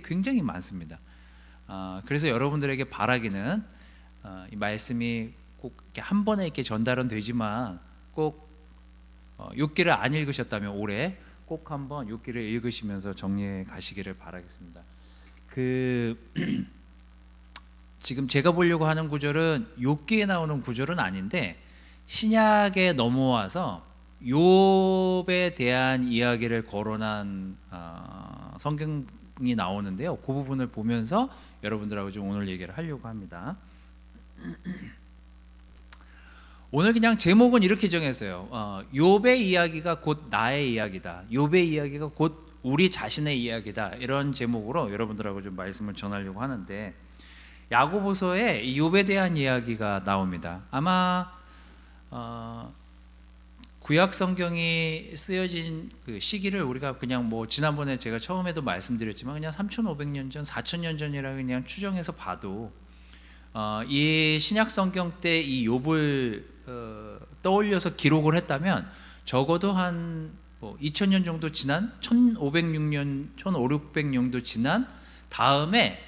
굉장히 많습니다. 그래서 여러분들에게 바라기는 이 말씀이 꼭 이렇게 한 번에 이렇게 전달은 되지만 꼭 욥기를 안 읽으셨다면 올해 꼭 한번 욥기를 읽으시면서 정리해 가시기를 바라겠습니다. 지금 제가 보려고 하는 구절은 욥기에 나오는 구절은 아닌데 신약에 넘어와서 욥에 대한 이야기를 거론한 성경이 나오는데요. 그 부분을 보면서 여러분들하고 좀 오늘 얘기를 하려고 합니다. 오늘 그냥 제목은 이렇게 정했어요. 욥의 이야기가 곧 나의 이야기다. 욥의 이야기가 곧 우리 자신의 이야기다. 이런 제목으로 여러분들하고 좀 말씀을 전하려고 하는데 야고보서에 욥에 대한 이야기가 나옵니다. 아마 구약 성경이 쓰여진 그 시기를 우리가 그냥 뭐 지난번에 제가 처음에도 말씀드렸지만 그냥 3,500년 전, 4,000년 전이라 그냥 추정해서 봐도 이 신약 성경 때 이 욥을 떠올려서 기록을 했다면 적어도 한 2,000년 정도 지난 1,506년, 1,500년도 지난 다음에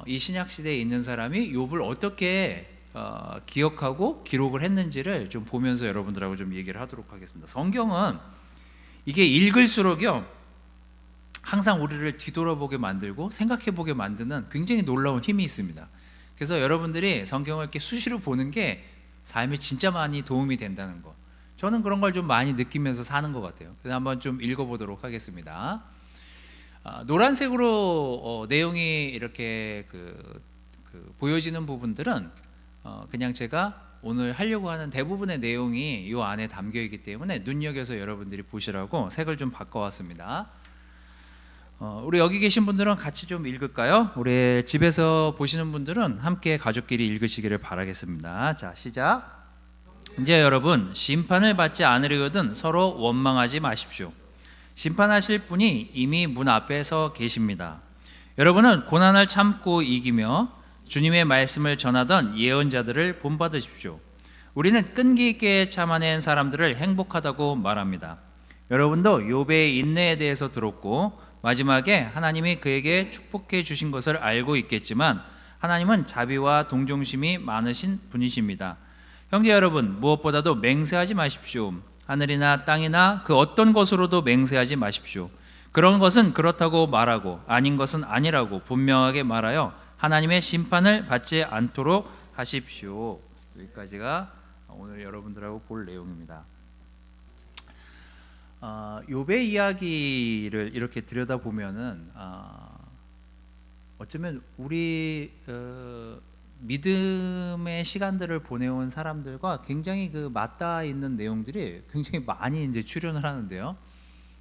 이 신약 시대에 있는 사람이 욥을 어떻게 기억하고 기록을 했는지를 좀 보면서 여러분들하고 좀 얘기를 하도록 하겠습니다. 성경은 이게 읽을수록요 항상 우리를 뒤돌아보게 만들고 생각해보게 만드는 굉장히 놀라운 힘이 있습니다. 그래서 여러분들이 성경을 이렇게 수시로 보는 게 삶에 진짜 많이 도움이 된다는 거, 저는 그런 걸 좀 많이 느끼면서 사는 것 같아요. 그래서 한번 좀 읽어보도록 하겠습니다. 노란색으로 내용이 이렇게 보여지는 부분들은 그냥 제가 오늘 하려고 하는 대부분의 내용이 이 안에 담겨 있기 때문에 눈여겨서 여러분들이 보시라고 색을 좀 바꿔왔습니다. 우리 여기 계신 분들은 같이 좀 읽을까요? 우리 집에서 보시는 분들은 함께 가족끼리 읽으시기를 바라겠습니다. 자, 시작. 이제 여러분, 심판을 받지 않으려거든 서로 원망하지 마십시오. 심판하실 분이 이미 문 앞에 서 계십니다. 여러분은 고난을 참고 이기며 주님의 말씀을 전하던 예언자들을 본받으십시오. 우리는 끈기 있게 참아낸 사람들을 행복하다고 말합니다. 여러분도 욥의 인내에 대해서 들었고 마지막에 하나님이 그에게 축복해 주신 것을 알고 있겠지만 하나님은 자비와 동정심이 많으신 분이십니다. 형제 여러분, 무엇보다도 맹세하지 마십시오. 하늘이나 땅이나 그 어떤 것으로도 맹세하지 마십시오. 그런 것은 그렇다고 말하고 아닌 것은 아니라고 분명하게 말하여 하나님의 심판을 받지 않도록 하십시오. 여기까지가 오늘 여러분들하고 볼 내용입니다. 욥의 이야기를 이렇게 들여다보면은 어쩌면 우리 믿음의 시간들을 보내온 사람들과 굉장히 맞닿아 있는 내용들이 굉장히 많이 이제 출연을 하는데요.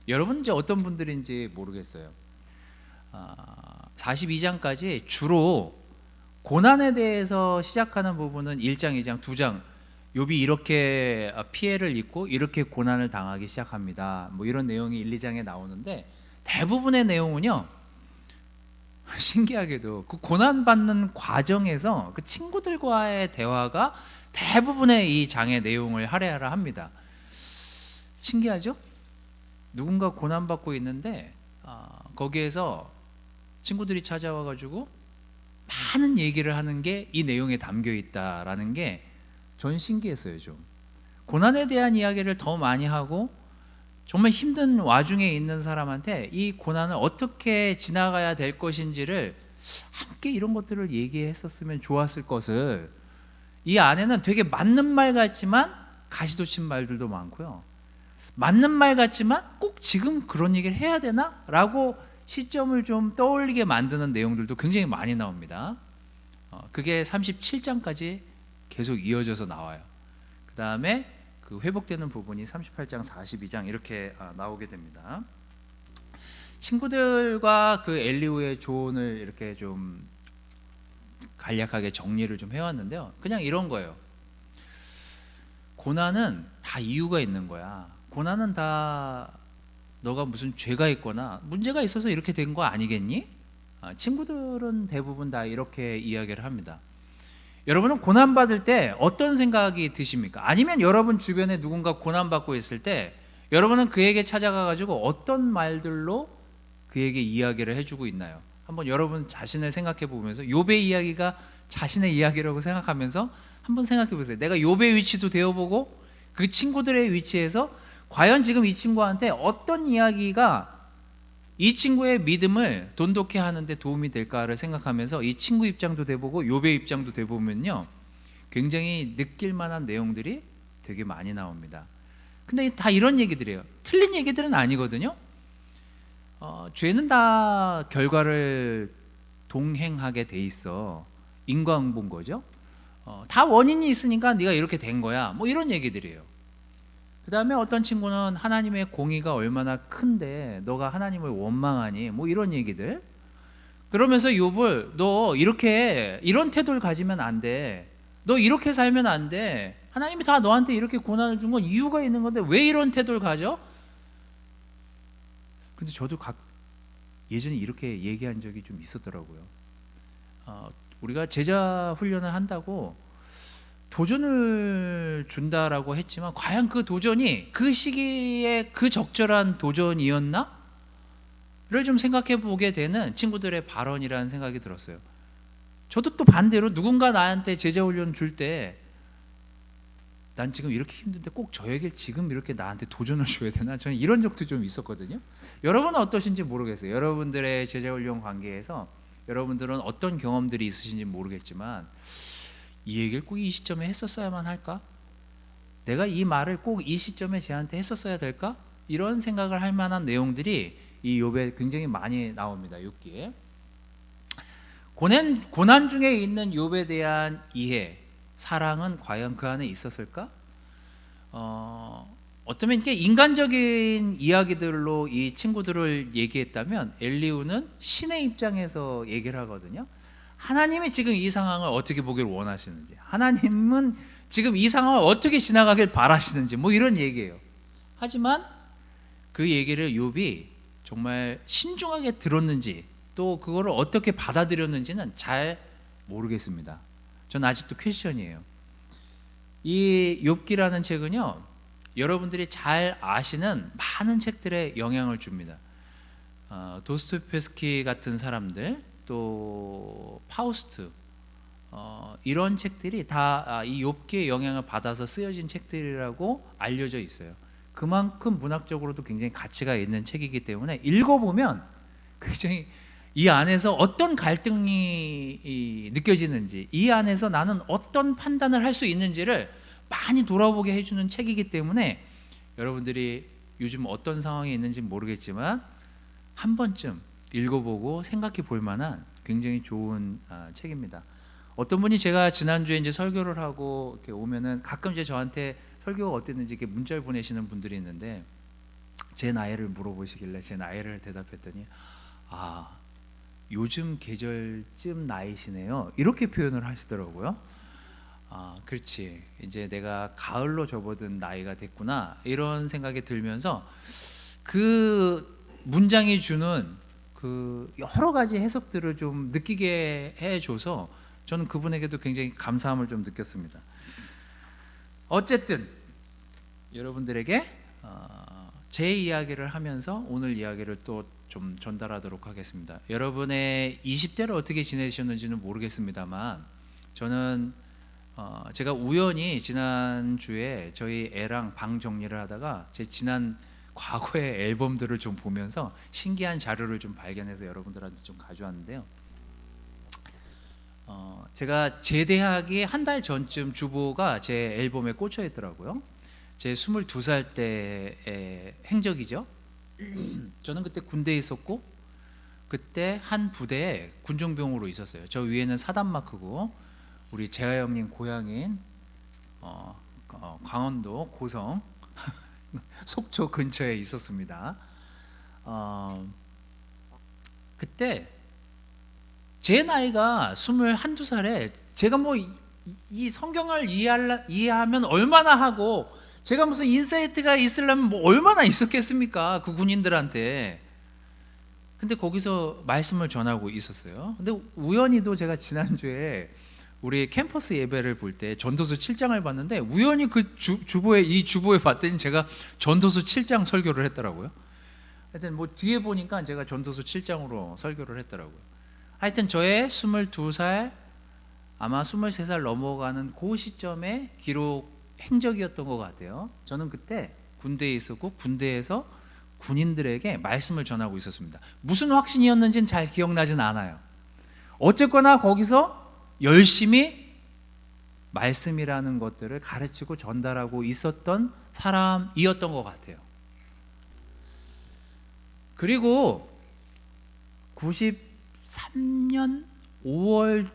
여러분 이제 어떤 분들인지 모르겠어요. 42장까지 주로 고난에 대해서 시작하는 부분은 1장, 2장, 2장 욥이 이렇게 피해를 입고 이렇게 고난을 당하기 시작합니다. 뭐 이런 내용이 1, 2장에 나오는데 대부분의 내용은요 신기하게도 그 고난받는 과정에서 그 친구들과의 대화가 대부분의 이 장의 내용을 할애하라 합니다. 신기하죠? 누군가 고난받고 있는데 거기에서 친구들이 찾아와 가지고 많은 얘기를 하는 게 이 내용에 담겨 있다라는 게 전 신기했어요. 좀 고난에 대한 이야기를 더 많이 하고 정말 힘든 와중에 있는 사람한테 이 고난을 어떻게 지나가야 될 것인지를 함께 이런 것들을 얘기했었으면 좋았을 것을, 이 안에는 되게 맞는 말 같지만 가시도 친 말들도 많고요, 맞는 말 같지만 꼭 지금 그런 얘기를 해야 되나? 라고 시점을 좀 떠올리게 만드는 내용들도 굉장히 많이 나옵니다. 그게 37장까지 계속 이어져서 나와요. 그 다음에 그 회복되는 부분이 38장, 42장 이렇게 나오게 됩니다. 친구들과 그 엘리후의 조언을 이렇게 좀 간략하게 정리를 좀 해왔는데요. 그냥 이런 거예요. 고난은 다 이유가 있는 거야. 고난은 다 너가 무슨 죄가 있거나 문제가 있어서 이렇게 된 거 아니겠니? 친구들은 대부분 다 이렇게 이야기를 합니다. 여러분은 고난받을 때 어떤 생각이 드십니까? 아니면 여러분 주변에 누군가 고난받고 있을 때 여러분은 그에게 찾아가 가지고 어떤 말들로 그에게 이야기를 해주고 있나요? 한번 여러분 자신을 생각해 보면서 욥의 이야기가 자신의 이야기라고 생각하면서 한번 생각해 보세요. 내가 욥의 위치도 되어보고 그 친구들의 위치에서 과연 지금 이 친구한테 어떤 이야기가 이 친구의 믿음을 돈독해 하는데 도움이 될까를 생각하면서 이 친구 입장도 돼보고 욥의 입장도 돼보면요, 굉장히 느낄 만한 내용들이 되게 많이 나옵니다. 근데 다 이런 얘기들이에요. 틀린 얘기들은 아니거든요. 죄는 다 결과를 동행하게 돼 있어. 인과응보인 거죠. 다 원인이 있으니까 네가 이렇게 된 거야, 뭐 이런 얘기들이에요. 그 다음에 어떤 친구는 하나님의 공의가 얼마나 큰데 너가 하나님을 원망하니, 뭐 이런 얘기들. 그러면서 욥을 너 이렇게 이런 태도를 가지면 안 돼, 너 이렇게 살면 안 돼, 하나님이 다 너한테 이렇게 고난을 준 건 이유가 있는 건데 왜 이런 태도를 가져? 근데 저도 예전에 이렇게 얘기한 적이 좀 있었더라고요. 우리가 제자 훈련을 한다고 도전을 준다라고 했지만 과연 그 도전이 그 시기에 그 적절한 도전이었나? 를 좀 생각해 보게 되는 친구들의 발언이라는 생각이 들었어요. 저도 또 반대로 누군가 나한테 제자 훈련 줄 때 난 지금 이렇게 힘든데 꼭 저에게 지금 이렇게 나한테 도전을 줘야 되나? 저는 이런 적도 좀 있었거든요. 여러분은 어떠신지 모르겠어요. 여러분들의 제자 훈련 관계에서 여러분들은 어떤 경험들이 있으신지 모르겠지만 이 얘기를 꼭 이 시점에 했었어야만 할까? 내가 이 말을 꼭 이 시점에 쟤한테 했었어야 될까? 이런 생각을 할 만한 내용들이 이 욥에 굉장히 많이 나옵니다. 욥기에. 고난 중에 있는 욥에 대한 이해, 사랑은 과연 그 안에 있었을까? 어쩌면 이렇게 인간적인 이야기들로 이 친구들을 얘기했다면 엘리후는 신의 입장에서 얘기를 하거든요. 하나님이 지금 이 상황을 어떻게 보길 원하시는지, 하나님은 지금 이 상황을 어떻게 지나가길 바라시는지, 뭐 이런 얘기예요. 하지만 그 얘기를 욥이 정말 신중하게 들었는지 또 그거를 어떻게 받아들였는지는 잘 모르겠습니다. 저는 아직도 퀘스천이에요. 이 욥기라는 책은요, 여러분들이 잘 아시는 많은 책들에 영향을 줍니다. 도스토옙스키 같은 사람들, 또 파우스트, 이런 책들이 다 이 욥기의 영향을 받아서 쓰여진 책들이라고 알려져 있어요. 그만큼 문학적으로도 굉장히 가치가 있는 책이기 때문에 읽어보면 굉장히 이 안에서 어떤 갈등이 느껴지는지, 이 안에서 나는 어떤 판단을 할 수 있는지를 많이 돌아보게 해주는 책이기 때문에 여러분들이 요즘 어떤 상황에 있는지 모르겠지만 한 번쯤 읽어보고 생각해 볼 만한 굉장히 좋은 책입니다. 어떤 분이 제가 지난주에 이제 설교를 하고 이렇게 오면은 가끔 이제 저한테 설교가 어땠는지 이렇게 문자를 보내시는 분들이 있는데 제 나이를 물어보시길래 제 나이를 대답했더니 요즘 계절쯤 나이시네요, 이렇게 표현을 하시더라고요. 그렇지, 이제 내가 가을로 접어든 나이가 됐구나, 이런 생각이 들면서 그 문장이 주는 그 여러 가지 해석들을 좀 느끼게 해줘서 저는 그분에게도 굉장히 감사함을 좀 느꼈습니다. 어쨌든 여러분들에게 제 이야기를 하면서 오늘 이야기를 또 좀 전달하도록 하겠습니다. 여러분의 20대를 어떻게 지내셨는지는 모르겠습니다만 저는 제가 우연히 지난주에 저희 애랑 방 정리를 하다가 제 지난 과거의 앨범들을 좀 보면서 신기한 자료를 좀 발견해서 여러분들한테 좀 가져왔는데요. 제가 제대하기 한 달 전쯤 주보가 제 앨범에 꽂혀 있더라고요. 제 22살 때의 행적이죠. 저는 그때 군대에 있었고 그때 한 부대에 군종병으로 있었어요. 저 위에는 사단 마크고 우리 재하 형님 고향인 강원도 고성 속초 근처에 있었습니다. 그때 제 나이가 21~22살에 제가 뭐 이 성경을 이해하면 얼마나 하고 제가 무슨 인사이트가 있으려면 뭐 얼마나 있었겠습니까, 그 군인들한테. 근데 거기서 말씀을 전하고 있었어요. 근데 우연히도 제가 지난주에 우리 캠퍼스 예배를 볼 때 전도서 7장을 봤는데 우연히 그 주보에 봤더니 제가 전도서 7장 설교를 했더라고요. 하여튼 뭐 뒤에 보니까 제가 전도서 7장으로 설교를 했더라고요. 하여튼 저의 22살 아마 23살 넘어가는 그 시점의 기록 행적이었던 것 같아요. 저는 그때 군대에 있었고 군대에서 군인들에게 말씀을 전하고 있었습니다. 무슨 확신이었는지는 잘 기억나진 않아요. 어쨌거나 거기서 열심히 말씀이라는 것들을 가르치고 전달하고 있었던 사람이었던 것 같아요. 그리고 93년 5월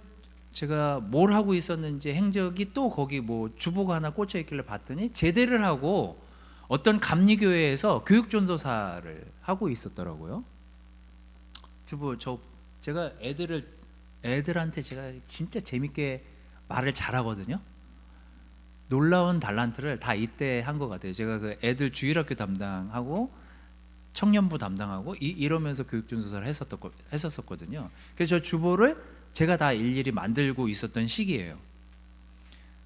제가 뭘 하고 있었는지 행적이 또 거기 뭐 주보가 하나 꽂혀 있길래 봤더니 제대를 하고 어떤 감리교회에서 교육전도사를 하고 있었더라고요. 주보 제가 애들한테 제가 진짜 재밌게 말을 잘하거든요. 놀라운 달란트를 다 이때 한 것 같아요. 제가 그 애들 주일학교 담당하고 청년부 담당하고 이러면서 교육전도사를 했었거든요. 그래서 저 주보를 제가 다 일일이 만들고 있었던 시기예요.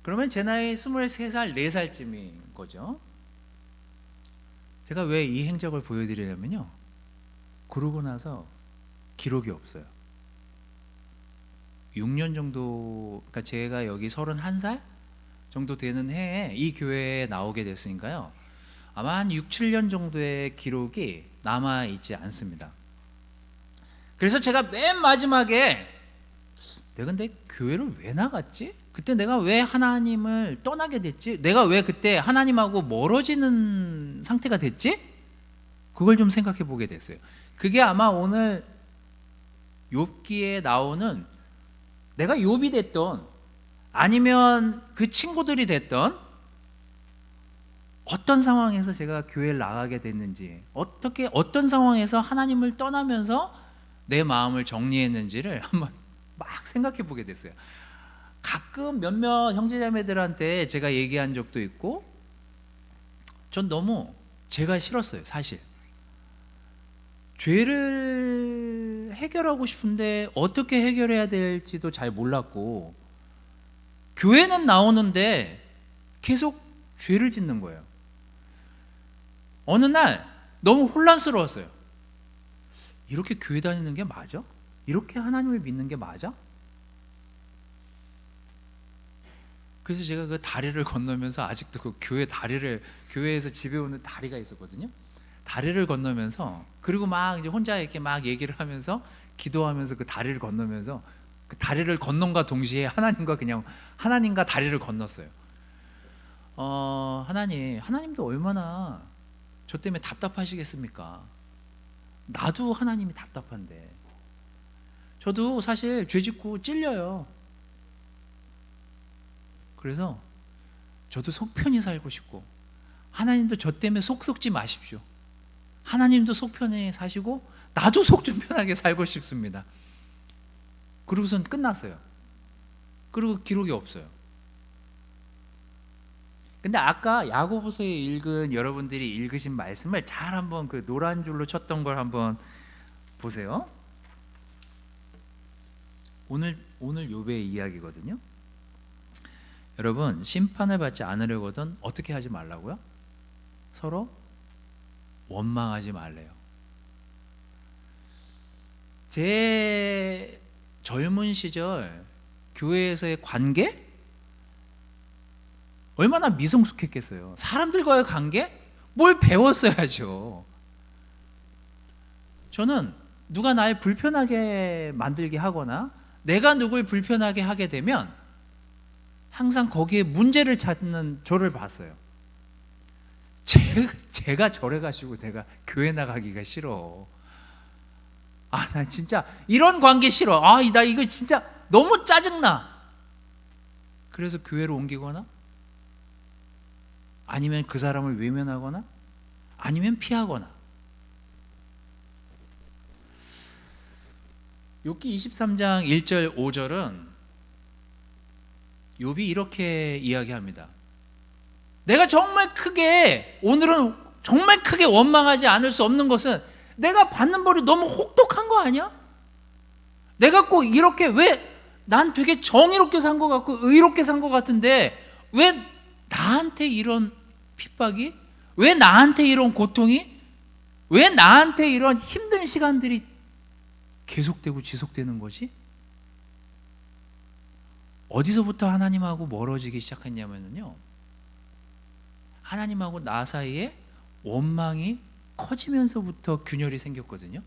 그러면 제 나이 23살, 4살쯤인 거죠. 제가 왜 이 행적을 보여드리냐면요, 그러고 나서 기록이 없어요. 6년 정도, 그러니까 제가 여기 31살 정도 되는 해에 이 교회에 나오게 됐으니까요, 아마 한 6, 7년 정도의 기록이 남아있지 않습니다. 그래서 제가 맨 마지막에 내가 근데 교회를 왜 나갔지? 그때 내가 왜 하나님을 떠나게 됐지? 내가 왜 그때 하나님하고 멀어지는 상태가 됐지? 그걸 좀 생각해 보게 됐어요. 그게 아마 오늘 욥기에 나오는, 내가 욥이 됐던 아니면 그 친구들이 됐던 어떤 상황에서 제가 교회를 나가게 됐는지, 어떤 상황에서 하나님을 떠나면서 내 마음을 정리했는지를 한번 막 생각해 보게 됐어요. 가끔 몇몇 형제자매들한테 제가 얘기한 적도 있고, 전 너무 제가 싫었어요. 사실 죄를 해결하고 싶은데 어떻게 해결해야 될지도 잘 몰랐고, 교회는 나오는데 계속 죄를 짓는 거예요. 어느 날 너무 혼란스러웠어요. 이렇게 교회 다니는 게 맞아? 이렇게 하나님을 믿는 게 맞아? 그래서 제가 그 다리를 건너면서, 아직도 그 교회에서 집에 오는 다리가 있었거든요. 다리를 건너면서, 그리고 막 이제 혼자 이렇게 막 얘기를 하면서 기도하면서 그 다리를 건너면서, 그 다리를 건넌과 동시에 하나님과 다리를 건넜어요. 하나님도 얼마나 저 때문에 답답하시겠습니까? 나도 하나님이 답답한데, 저도 사실 죄 짓고 찔려요. 그래서 저도 속 편히 살고 싶고, 하나님도 저 때문에 속 썩지 마십시오. 하나님도 속 편히 사시고 나도 속 좀 편하게 살고 싶습니다. 그러고선 끝났어요. 그리고 기록이 없어요. 근데 아까 야고보서에 읽은, 여러분들이 읽으신 말씀을 잘 한번 그 노란 줄로 쳤던 걸 한번 보세요. 오늘 욥의 이야기거든요. 여러분, 심판을 받지 않으려거든 어떻게 하지 말라고요? 서로 원망하지 말래요. 제 젊은 시절 교회에서의 관계 얼마나 미성숙했겠어요. 사람들과의 관계 뭘 배웠어야죠. 저는 누가 날 불편하게 만들게 하거나 내가 누굴 불편하게 하게 되면 항상 거기에 문제를 찾는 저를 봤어요. 제가 저래 가지고 내가 교회 나가기가 싫어. 나 진짜 이런 관계 싫어. 나 이거 진짜 너무 짜증나. 그래서 교회로 옮기거나, 아니면 그 사람을 외면하거나, 아니면 피하거나. 욥기 23장 1절 5절은 욥이 이렇게 이야기합니다. 내가 오늘은 정말 크게 원망하지 않을 수 없는 것은, 내가 받는 벌이 너무 혹독한 거 아니야? 내가 꼭 이렇게, 왜 난 되게 정의롭게 산 것 같고 의롭게 산 것 같은데 왜 나한테 이런 핍박이? 왜 나한테 이런 고통이? 왜 나한테 이런 힘든 시간들이 계속되고 지속되는 거지? 어디서부터 하나님하고 멀어지기 시작했냐면요, 하나님하고 나 사이에 원망이 커지면서부터 균열이 생겼거든요.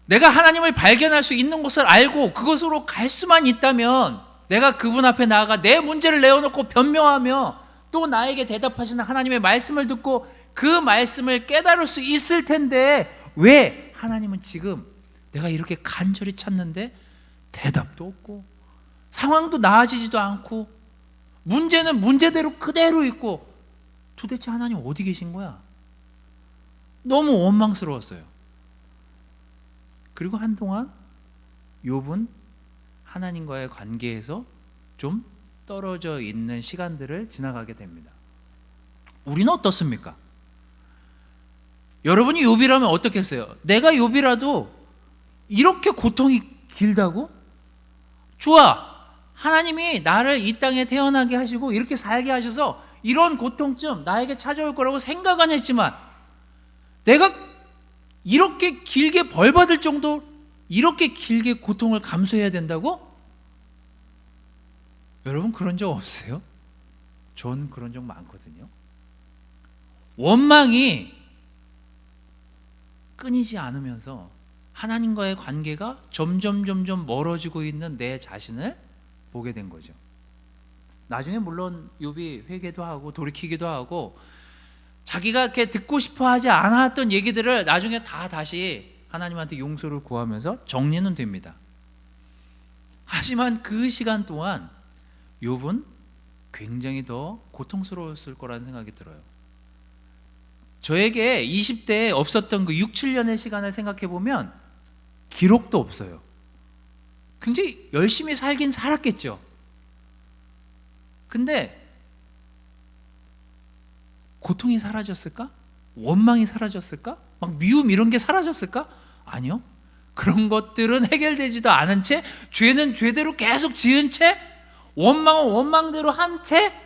내가 하나님을 발견할 수 있는 것을 알고 그것으로 갈 수만 있다면 내가 그분 앞에 나아가 내 문제를 내어놓고 변명하며 또 나에게 대답하시는 하나님의 말씀을 듣고 그 말씀을 깨달을 수 있을 텐데, 왜 하나님은 지금 내가 이렇게 간절히 찾는데 대답도 없고 상황도 나아지지도 않고 문제는 문제대로 그대로 있고, 도대체 하나님 어디 계신 거야? 너무 원망스러웠어요. 그리고 한동안 욥은 하나님과의 관계에서 좀 떨어져 있는 시간들을 지나가게 됩니다. 우리는 어떻습니까? 여러분이 욥이라면 어떻겠어요? 내가 욥이라도 이렇게 고통이 길다고? 좋아, 하나님이 나를 이 땅에 태어나게 하시고 이렇게 살게 하셔서 이런 고통쯤 나에게 찾아올 거라고 생각은 했지만, 내가 이렇게 길게 벌 받을 정도, 이렇게 길게 고통을 감수해야 된다고? 여러분 그런 적 없으세요? 저는 그런 적 많거든요. 원망이 끊이지 않으면서 하나님과의 관계가 점점 멀어지고 있는 내 자신을 보게 된 거죠. 나중에 물론 욥이 회개도 하고 돌이키기도 하고 자기가 이렇게 듣고 싶어 하지 않았던 얘기들을 나중에 다시 하나님한테 용서를 구하면서 정리는 됩니다. 하지만 그 시간 동안 욥은 굉장히 더 고통스러웠을 거라는 생각이 들어요. 저에게 20대에 없었던 그 6, 7년의 시간을 생각해 보면 기록도 없어요. 굉장히 열심히 살긴 살았겠죠. 근데 고통이 사라졌을까? 원망이 사라졌을까? 막 미움 이런 게 사라졌을까? 아니요. 그런 것들은 해결되지도 않은 채, 죄는 죄대로 계속 지은 채, 원망은 원망대로 한 채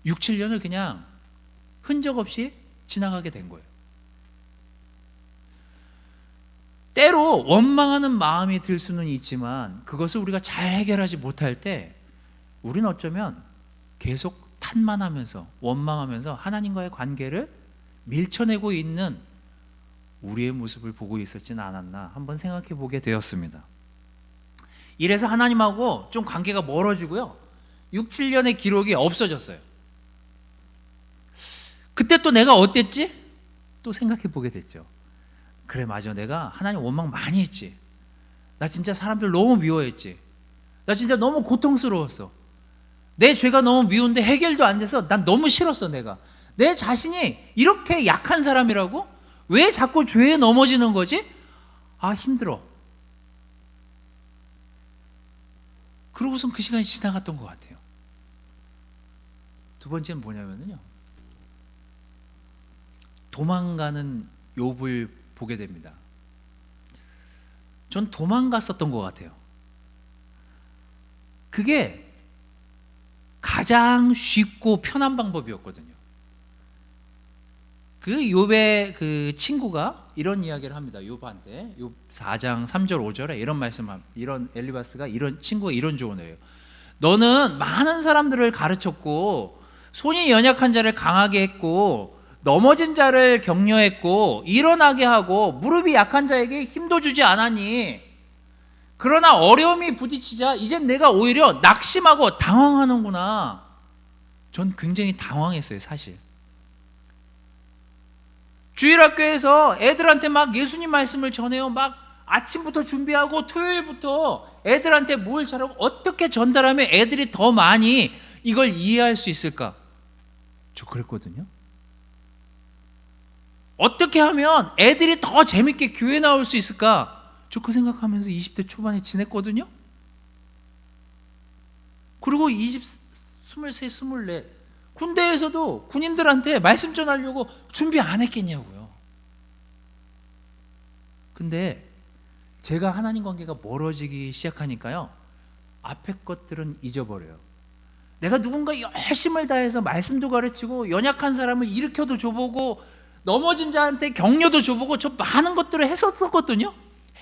6, 7년을 그냥 흔적 없이 지나가게 된 거예요. 때로 원망하는 마음이 들 수는 있지만 그것을 우리가 잘 해결하지 못할 때 우리는 어쩌면 계속 탄만하면서 원망하면서 하나님과의 관계를 밀쳐내고 있는 우리의 모습을 보고 있었지는 않았나 한번 생각해 보게 되었습니다. 이래서 하나님하고 좀 관계가 멀어지고요, 6, 7년의 기록이 없어졌어요. 그때 또 내가 어땠지? 또 생각해 보게 됐죠. 그래, 맞아, 내가 하나님 원망 많이 했지. 나 진짜 사람들 너무 미워했지. 나 진짜 너무 고통스러웠어. 내 죄가 너무 미운데 해결도 안 돼서 난 너무 싫었어. 내가 내 자신이 이렇게 약한 사람이라고? 왜 자꾸 죄에 넘어지는 거지? 아, 힘들어. 그러고선 그 시간이 지나갔던 것 같아요. 두 번째는 뭐냐면요, 도망가는 욥을 보게 됩니다. 전 도망갔었던 것 같아요. 그게 가장 쉽고 편한 방법이었거든요. 그 욥의 그 친구가 이런 이야기를 합니다. 욥한테 욥 4장 3절 5절에 이런 이런 엘리바스가 이런 친구가 이런 조언을 해요. 너는 많은 사람들을 가르쳤고 손이 연약한 자를 강하게 했고 넘어진 자를 격려했고 일어나게 하고 무릎이 약한 자에게 힘도 주지 않았니? 그러나 어려움이 부딪히자 이젠 내가 오히려 낙심하고 당황하는구나. 전 굉장히 당황했어요, 사실. 주일학교에서 애들한테 막 예수님 말씀을 전해요. 막 아침부터 준비하고 토요일부터 애들한테 뭘 잘하고 어떻게 전달하면 애들이 더 많이 이걸 이해할 수 있을까? 저 그랬거든요. 어떻게 하면 애들이 더 재밌게 교회 나올 수 있을까? 저 그 생각하면서 20대 초반에 지냈거든요. 그리고 23, 24 군대에서도 군인들한테 말씀 전하려고 준비 안 했겠냐고요. 근데 제가 하나님 관계가 멀어지기 시작하니까요, 앞에 것들은 잊어버려요. 내가 누군가 열심을 다해서 말씀도 가르치고 연약한 사람을 일으켜도 줘보고 넘어진 자한테 격려도 줘보고 저 많은 것들을 했었거든요.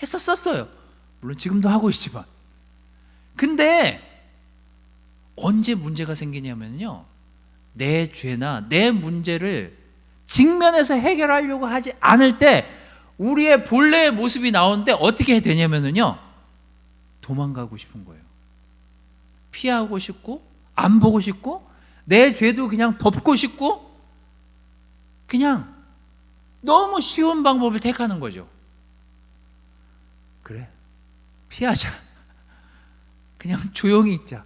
했었어요. 물론 지금도 하고 있지만. 근데 언제 문제가 생기냐면요, 내 죄나 내 문제를 직면해서 해결하려고 하지 않을 때 우리의 본래의 모습이 나오는데 어떻게 되냐면요, 도망가고 싶은 거예요. 피하고 싶고 안 보고 싶고 내 죄도 그냥 덮고 싶고 그냥 너무 쉬운 방법을 택하는 거죠. 그래, 피하자. 그냥 조용히 있자.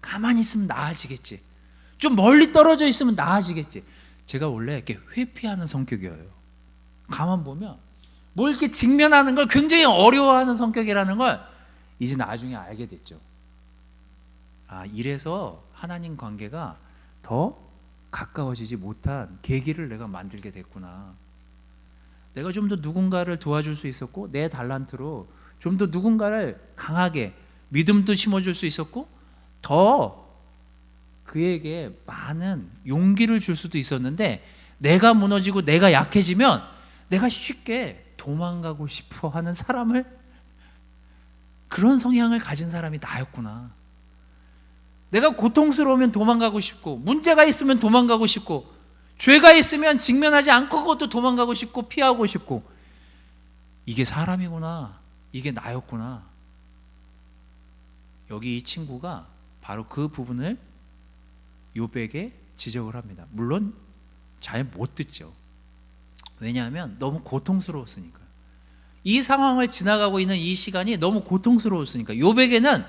가만히 있으면 나아지겠지. 좀 멀리 떨어져 있으면 나아지겠지. 제가 원래 이렇게 회피하는 성격이에요. 가만 보면 뭘 이렇게 직면하는 걸 굉장히 어려워하는 성격이라는 걸 이제 나중에 알게 됐죠. 아, 이래서 하나님 관계가 더 가까워지지 못한 계기를 내가 만들게 됐구나. 내가 좀 더 누군가를 도와줄 수 있었고 내 달란트로 좀 더 누군가를 강하게 믿음도 심어줄 수 있었고 더 그에게 많은 용기를 줄 수도 있었는데, 내가 무너지고 내가 약해지면 내가 쉽게 도망가고 싶어 하는 사람을, 그런 성향을 가진 사람이 나였구나. 내가 고통스러우면 도망가고 싶고 문제가 있으면 도망가고 싶고 죄가 있으면 직면하지 않고 그것도 도망가고 싶고 피하고 싶고, 이게 사람이구나. 이게 나였구나. 여기 이 친구가 바로 그 부분을 욥에게 지적을 합니다. 물론 잘 못 듣죠. 왜냐하면 너무 고통스러웠으니까. 이 상황을 지나가고 있는 이 시간이 너무 고통스러웠으니까. 욥에게는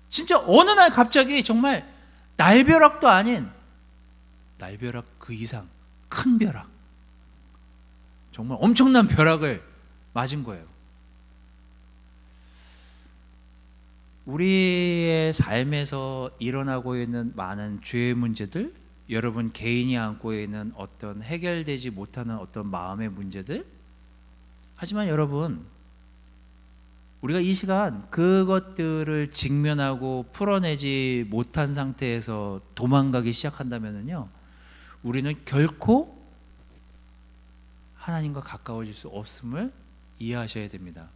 진짜 어느 날 갑자기 정말 날벼락도 아닌 날벼락 그 이상 큰 벼락, 정말 엄청난 벼락을 맞은 거예요. 우리의 삶에서 일어나고 있는 많은 죄의 문제들, 여러분 개인이 안고 있는 어떤 해결되지 못하는 어떤 마음의 문제들, 하지만 여러분 우리가 이 시간 그것들을 직면하고 풀어내지 못한 상태에서 도망가기 시작한다면요, 우리는 결코 하나님과 가까워질 수 없음을 이해하셔야 됩니다.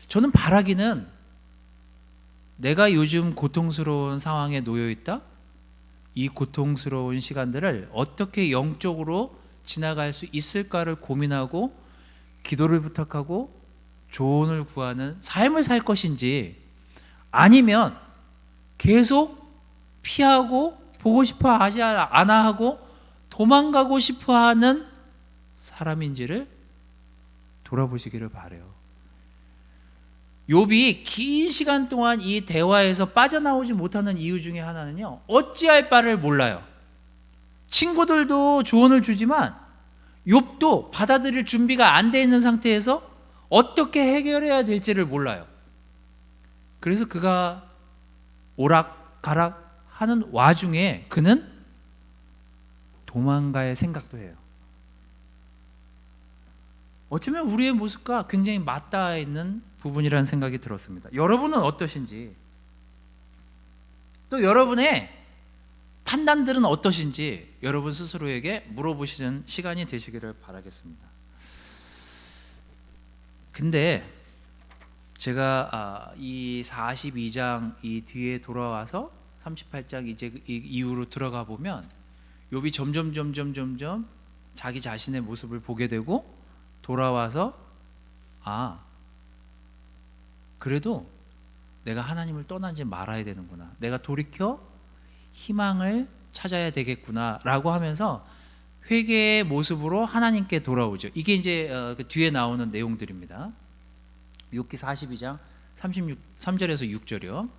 저는 바라기는 내가 요즘 고통스러운 상황에 놓여 있다, 이 고통스러운 시간들을 어떻게 영적으로 지나갈 수 있을까를 고민하고 기도를 부탁하고 조언을 구하는 삶을 살 것인지, 아니면 계속 피하고 보고 싶어 하지 않아 하고 도망가고 싶어 하는 사람인지를 돌아보시기를 바라요. 욥이 긴 시간 동안 이 대화에서 빠져나오지 못하는 이유 중에 하나는요, 어찌할 바를 몰라요. 친구들도 조언을 주지만 욥도 받아들일 준비가 안 돼 있는 상태에서 어떻게 해결해야 될지를 몰라요. 그래서 그가 오락가락 하는 와중에 그는 도망갈 생각도 해요. 어쩌면 우리의 모습과 굉장히 맞닿아 있는 부분이라는 생각이 들었습니다. 여러분은 어떠신지, 또 여러분의 판단들은 어떠신지 여러분 스스로에게 물어보시는 시간이 되시기를 바라겠습니다. 근데 제가 이 42장 이 뒤에 돌아와서 38장 이제 이 이후로 들어가 보면 욥이 점점 자기 자신의 모습을 보게 되고, 돌아와서 그래도 내가 하나님을 떠나지 말아야 되는구나, 내가 돌이켜 희망을 찾아야 되겠구나 라고 하면서 회개의 모습으로 하나님께 돌아오죠. 이게 이제 그 뒤에 나오는 내용들입니다. 욥기 42장 3절에서 6절이요.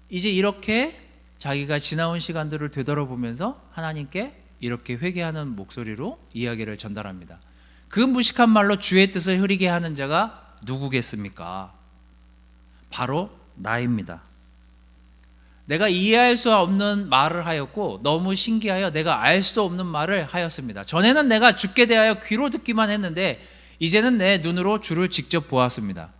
이제 이렇게 자기가 지나온 시간들을 되돌아보면서 하나님께 이렇게 회개하는 목소리로 이야기를 전달합니다. 그 무식한 말로 주의 뜻을 흐리게 하는 자가 누구겠습니까? 바로 나입니다. 내가 이해할 수 없는 말을 하였고 너무 신기하여 내가 알 수도 없는 말을 하였습니다. 전에는 내가 주께 대하여 귀로 듣기만 했는데 이제는 내 눈으로 주를 직접 보았습니다.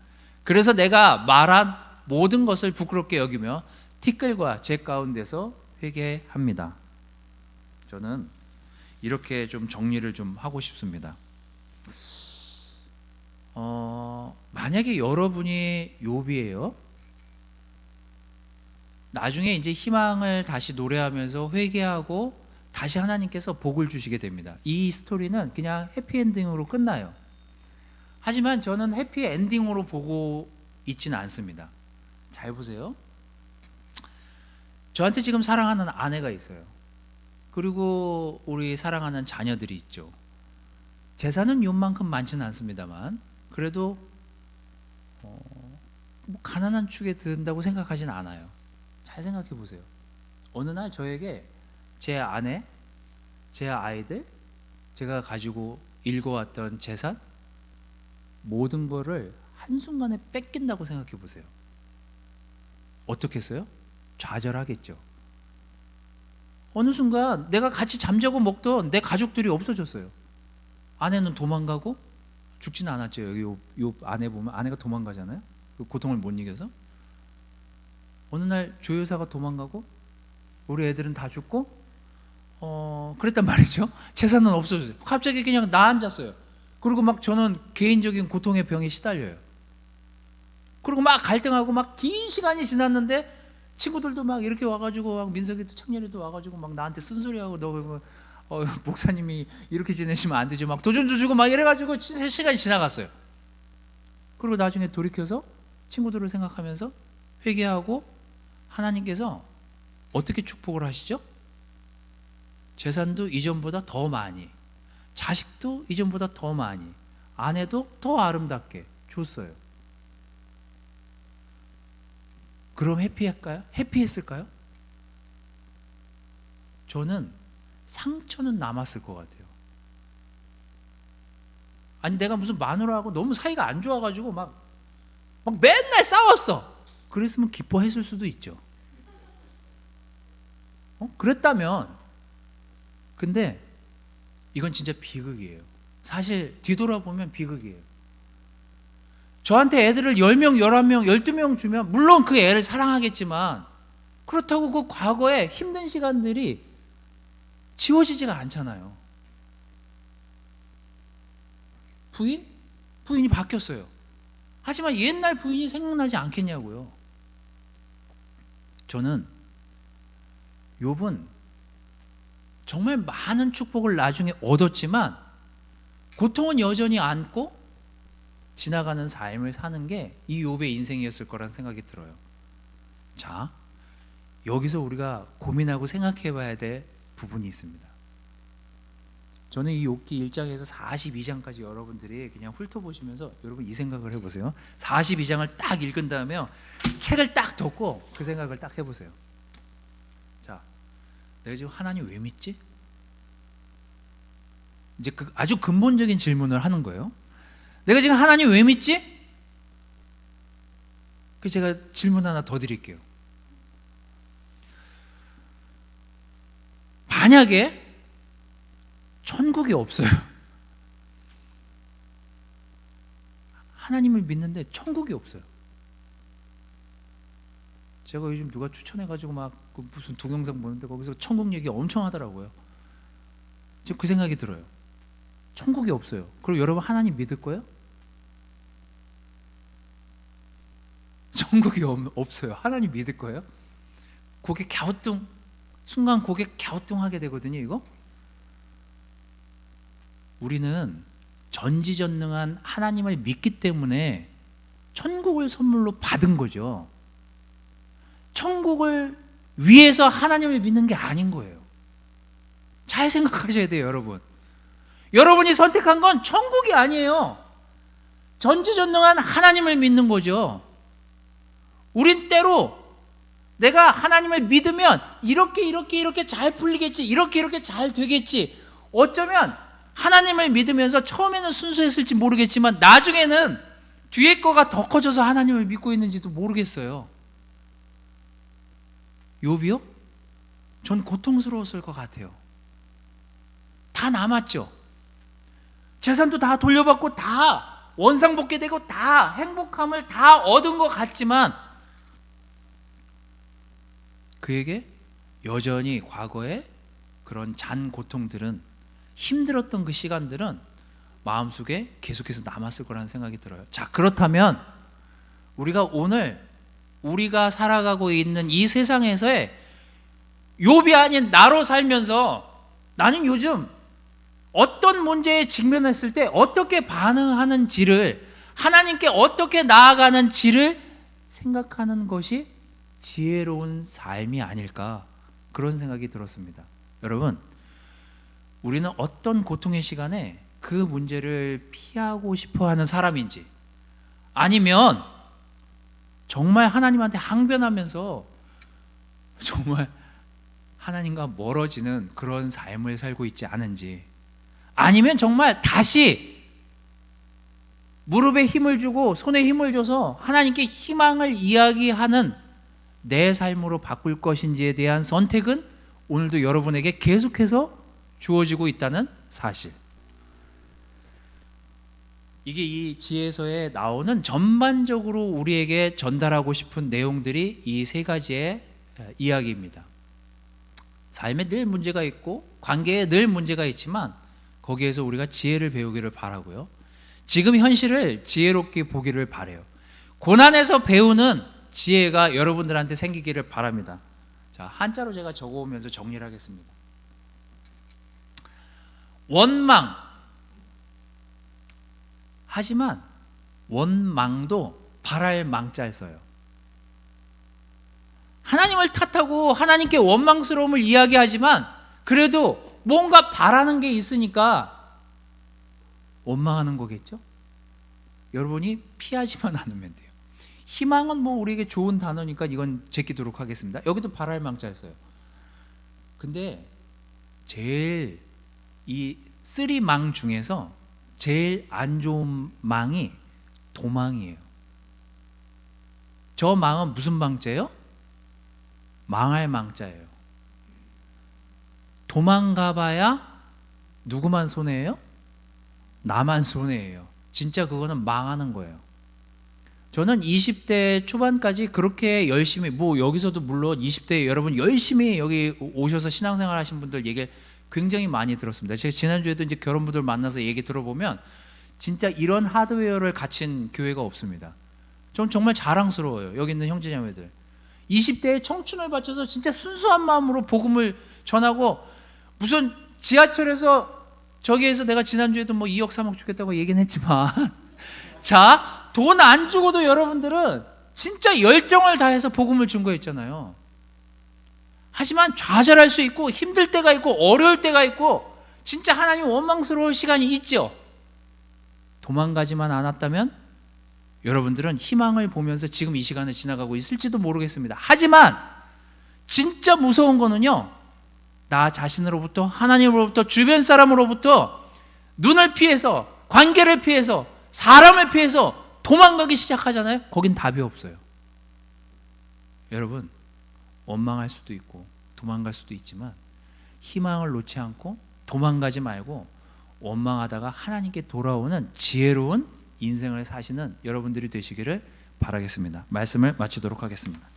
그래서 내가 말한 모든 것을 부끄럽게 여기며 티끌과 제 가운데서 회개합니다. 저는 이렇게 좀 정리를 좀 하고 싶습니다. 만약에 여러분이 욥이에요. 나중에 이제 희망을 다시 노래하면서 회개하고 다시 하나님께서 복을 주시게 됩니다. 이 스토리는 그냥 해피엔딩으로 끝나요. 하지만 저는 해피엔딩으로 보고 있지는 않습니다. 잘 보세요. 저한테 지금 사랑하는 아내가 있어요. 그리고 우리 사랑하는 자녀들이 있죠. 재산은 욥만큼 많지는 않습니다만 그래도 뭐 가난한 축에 든다고 생각하진 않아요. 잘 생각해 보세요. 어느 날 저에게 제 아내, 제 아이들, 제가 가지고 일궈왔던 재산 모든 거를 한순간에 뺏긴다고 생각해 보세요. 어떻겠어요? 좌절하겠죠. 어느 순간 내가 같이 잠자고 먹던 내 가족들이 없어졌어요. 아내는 도망가고 죽지는 않았죠. 여기 요 아내 보면 아내가 도망가잖아요. 그 고통을 못 이겨서. 어느 날 조효사가 도망가고 우리 애들은 다 죽고 그랬단 말이죠. 재산은 없어졌어요. 갑자기 그냥 나 앉았어요. 그리고 막 저는 개인적인 고통의 병에 시달려요. 그리고 막 갈등하고 막 긴 시간이 지났는데 친구들도 막 이렇게 와가지고 막 민석이도 창렬이도 와가지고 막 나한테 쓴소리하고 너 목사님이 이렇게 지내시면 안 되죠. 막 도전도 주고 막 이래가지고 시간이 지나갔어요. 그리고 나중에 돌이켜서 친구들을 생각하면서 회개하고 하나님께서 어떻게 축복을 하시죠? 재산도 이전보다 더 많이, 자식도 이전보다 더 많이, 아내도 더 아름답게 줬어요. 그럼 해피할까요? 해피했을까요? 저는 상처는 남았을 것 같아요. 아니 내가 무슨 마누라하고 너무 사이가 안 좋아가지고 막 맨날 싸웠어. 그랬으면 기뻐했을 수도 있죠. 그랬다면 근데 이건 진짜 비극이에요. 사실 뒤돌아보면 비극이에요. 저한테 애들을 10명, 11명, 12명 주면 물론 그 애를 사랑하겠지만 그렇다고 그 과거에 힘든 시간들이 지워지지가 않잖아요. 부인이 바뀌었어요. 하지만 옛날 부인이 생각나지 않겠냐고요. 저는 욥은 정말 많은 축복을 나중에 얻었지만 고통은 여전히 안고 지나가는 삶을 사는 게 이 욥의 인생이었을 거라는 생각이 들어요. 자, 여기서 우리가 고민하고 생각해 봐야 될 부분이 있습니다. 저는 이 욥기 1장에서 42장까지 여러분들이 그냥 훑어보시면서 여러분 이 생각을 해보세요. 42장을 딱 읽은 다음에 책을 딱 덮고 그 생각을 딱 해보세요. 자, 내가 지금 하나님 왜 믿지? 이제 그 아주 근본적인 질문을 하는 거예요. 내가 지금 하나님 왜 믿지? 그 제가 질문 하나 더 드릴게요. 만약에 천국이 없어요. 하나님을 믿는데 천국이 없어요. 제가 요즘 누가 추천해가지고 막 무슨 동영상 보는데 거기서 천국 얘기 엄청 하더라고요. 지금 그 생각이 들어요. 천국이 없어요. 그리고 여러분 하나님 믿을 거예요? 천국이 없어요. 하나님 믿을 거예요? 고개 갸우뚱, 순간 고개 갸우뚱하게 되거든요. 이거 우리는 전지전능한 하나님을 믿기 때문에 천국을 선물로 받은 거죠. 천국을 위해서 하나님을 믿는 게 아닌 거예요. 잘 생각하셔야 돼요, 여러분. 여러분이 선택한 건 천국이 아니에요. 전지전능한 하나님을 믿는 거죠. 우린 때로 내가 하나님을 믿으면 이렇게 잘 풀리겠지, 이렇게 잘 되겠지. 어쩌면 하나님을 믿으면서 처음에는 순수했을지 모르겠지만 나중에는 뒤에 거가 더 커져서 하나님을 믿고 있는지도 모르겠어요. 욥이요? 전 고통스러웠을 것 같아요. 다 남았죠. 재산도 다 돌려받고 다 원상복귀 되고 다 행복함을 다 얻은 것 같지만 그에게 여전히 과거의 그런 잔 고통들은 힘들었던 그 시간들은 마음속에 계속해서 남았을 거라는 생각이 들어요. 자, 그렇다면 우리가 오늘 우리가 살아가고 있는 이 세상에서의 욥이 아닌 나로 살면서 나는 요즘 어떤 문제에 직면했을 때 어떻게 반응하는지를, 하나님께 어떻게 나아가는지를 생각하는 것이 지혜로운 삶이 아닐까, 그런 생각이 들었습니다. 여러분, 우리는 어떤 고통의 시간에 그 문제를 피하고 싶어 하는 사람인지, 아니면 정말 하나님한테 항변하면서 정말 하나님과 멀어지는 그런 삶을 살고 있지 않은지, 아니면 정말 다시 무릎에 힘을 주고 손에 힘을 줘서 하나님께 희망을 이야기하는 내 삶으로 바꿀 것인지에 대한 선택은 오늘도 여러분에게 계속해서 주어지고 있다는 사실. 이게 이 지혜서에 나오는 전반적으로 우리에게 전달하고 싶은 내용들이 이 세 가지의 이야기입니다. 삶에 늘 문제가 있고 관계에 늘 문제가 있지만 거기에서 우리가 지혜를 배우기를 바라고요. 지금 현실을 지혜롭게 보기를 바라요. 고난에서 배우는 지혜가 여러분들한테 생기기를 바랍니다. 자, 한자로 제가 적어오면서 정리를 하겠습니다. 원망. 하지만 원망도 바랄 망자를 써요. 하나님을 탓하고 하나님께 원망스러움을 이야기하지만 그래도 뭔가 바라는 게 있으니까 원망하는 거겠죠? 여러분이 피하지만 않으면 돼요. 희망은 뭐 우리에게 좋은 단어니까 이건 제끼도록 하겠습니다. 여기도 바랄 망자였어요. 근데 제일 이 쓰리망 중에서 제일 안 좋은 망이 도망이에요. 저 망은 무슨 망자예요? 망할 망자예요. 도망가봐야 누구만 손해예요? 나만 손해예요. 진짜 그거는 망하는 거예요. 저는 20대 초반까지 그렇게 열심히, 뭐 여기서도 물론 20대 여러분 열심히 여기 오셔서 신앙생활 하신 분들 얘기 굉장히 많이 들었습니다. 제가 지난주에도 이제 결혼분들 만나서 얘기 들어보면 진짜 이런 하드웨어를 갖춘 교회가 없습니다. 좀 정말 자랑스러워요. 여기 있는 형제자매들. 20대에 청춘을 바쳐서 진짜 순수한 마음으로 복음을 전하고, 무슨 지하철에서 저기에서 내가 지난주에도 뭐 2억 3억 주겠다고 얘기는 했지만 자, 돈 안 주고도 여러분들은 진짜 열정을 다해서 복음을 준 거였잖아요. 하지만 좌절할 수 있고 힘들 때가 있고 어려울 때가 있고 진짜 하나님 원망스러울 시간이 있죠. 도망가지만 않았다면 여러분들은 희망을 보면서 지금 이 시간을 지나가고 있을지도 모르겠습니다. 하지만 진짜 무서운 거는요, 나 자신으로부터, 하나님으로부터, 주변 사람으로부터 눈을 피해서, 관계를 피해서, 사람을 피해서 도망가기 시작하잖아요. 거긴 답이 없어요. 여러분, 원망할 수도 있고 도망갈 수도 있지만 희망을 놓지 않고 도망가지 말고 원망하다가 하나님께 돌아오는 지혜로운 인생을 사시는 여러분들이 되시기를 바라겠습니다. 말씀을 마치도록 하겠습니다.